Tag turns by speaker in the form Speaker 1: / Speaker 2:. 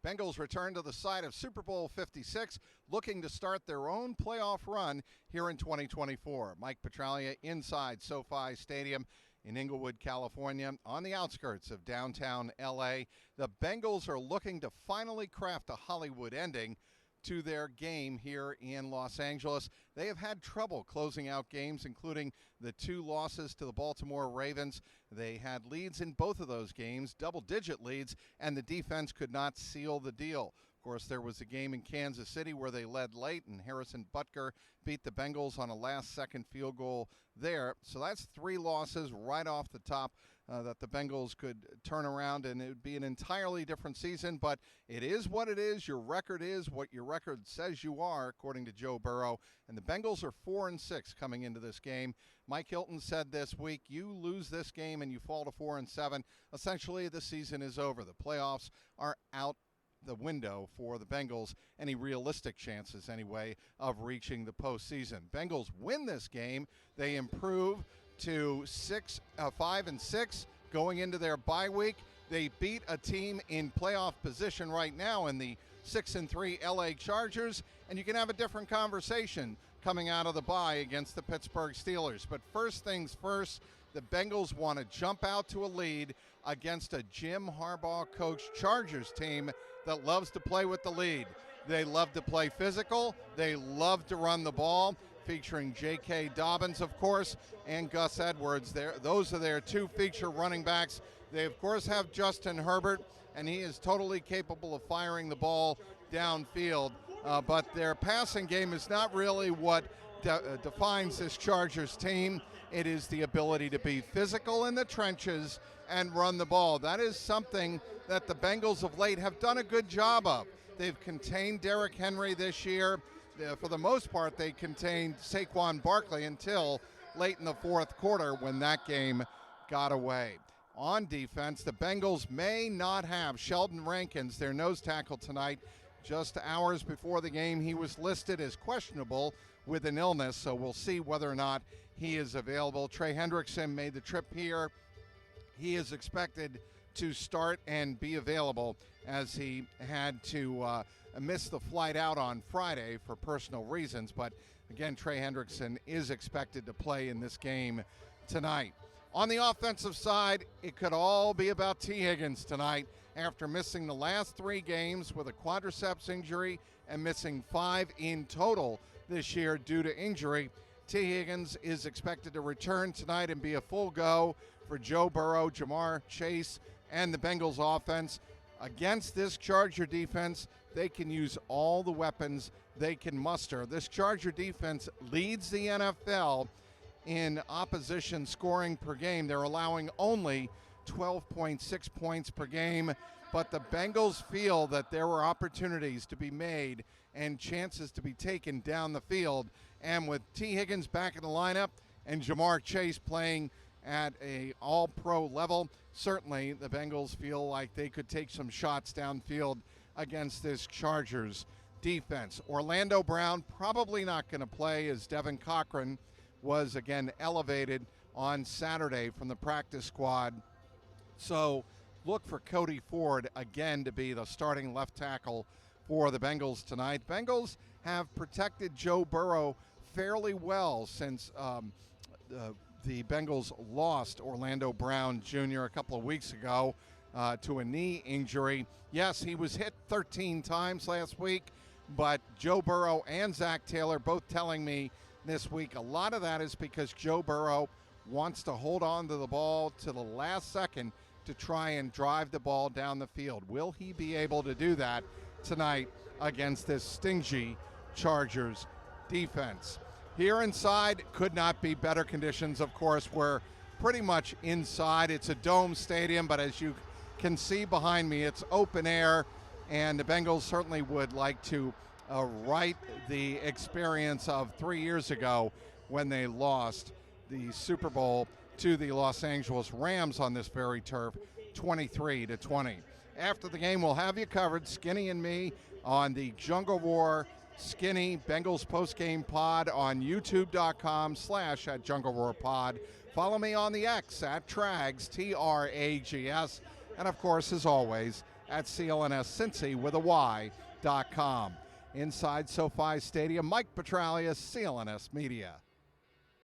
Speaker 1: Bengals return to the site of Super Bowl 56, looking to start their own playoff run here in 2024. Mike Petraglia inside SoFi Stadium in Inglewood, California, on the outskirts of downtown LA. The Bengals are looking to finally craft a Hollywood ending to their game here in Los Angeles. They have had trouble closing out games, including the 2 losses to the Baltimore Ravens. They had leads in both of those games, double-digit leads, and the defense could not seal the deal. Of course, there was a game in Kansas City where they led late, and Harrison Butker beat the Bengals on a last-second field goal there. So that's 3 losses right off the top that the Bengals could turn around, and it would be an entirely different season. But it is what it is. Your record is what your record says you are, according to Joe Burrow. And the Bengals are 4-6 coming into this game. Mike Hilton said this week, you lose this game and you fall to 4-7. Essentially, the season is over. The playoffs are out the window for the Bengals, any realistic chances anyway of reaching the postseason. Bengals win this game, they improve to 5-6 going into their bye week. They beat a team in playoff position right now in the 6-3 LA Chargers, and you can have a different conversation coming out of the bye against the Pittsburgh Steelers. But first things first, the Bengals want to jump out to a lead against a Jim Harbaugh coached Chargers team that loves to play with the lead. They love to play physical. They love to run the ball, featuring J.K. Dobbins, of course, and Gus Edwards. Those are their 2 feature running backs. They, of course, have Justin Herbert, and he is totally capable of firing the ball downfield. But their passing game is not really what defines this Chargers team. It is the ability to be physical in the trenches and run the ball. That is something that the Bengals of late have done a good job of. They've contained Derrick Henry this year. For the most part, they contained Saquon Barkley until late in the 4th quarter when that game got away. On defense, the Bengals may not have Sheldon Rankins, their nose tackle, tonight. Just hours before the game, he was listed as questionable with an illness, so we'll see whether or not he is available. Trey Hendrickson made the trip here. He is expected to start and be available, as he had to miss the flight out on Friday for personal reasons. But again, Trey Hendrickson is expected to play in this game tonight. On the offensive side, it could all be about T. Higgins tonight. After missing the last 3 games with a quadriceps injury and missing 5 in total this year due to injury, T. Higgins is expected to return tonight and be a full go for Joe Burrow, Jamar Chase, and the Bengals offense. Against this Charger defense, they can use all the weapons they can muster. This Charger defense leads the NFL in opposition scoring per game. They're allowing only 12.6 points per game, but the Bengals feel that there were opportunities to be made and chances to be taken down the field. And with T. Higgins back in the lineup and Jamar Chase playing at a all-pro level, certainly the Bengals feel like they could take some shots downfield against this Chargers defense. Orlando Brown probably not going to play, as Devin Cochran was again elevated on Saturday from the practice squad. So look for Cody Ford again to be the starting left tackle for the Bengals tonight. Bengals have protected Joe Burrow fairly well since the Bengals lost Orlando Brown Jr. a couple of weeks ago to a knee injury. Yes, he was hit 13 times last week, but Joe Burrow and Zach Taylor both telling me this week a lot of that is because Joe Burrow wants to hold on to the ball to the last second to try and drive the ball down the field. Will he be able to do that tonight against this stingy Chargers defense? Here inside, could not be better conditions, of course. We're pretty much inside. It's a dome stadium, but as you can see behind me, it's open air, and the Bengals certainly would like to right the experience of 3 years ago when they lost the Super Bowl to the Los Angeles Rams on this very turf, 23-20. After the game, we'll have you covered, Skinny and me, on the Jungle Roar Skinny Bengals postgame pod on youtube.com/@JungleRoarPod. Follow me on the X @Trags, Trags, and of course, as always, at CLNSCincy with a Y.com. Inside SoFi Stadium, Mike Petraglia, CLNS Media.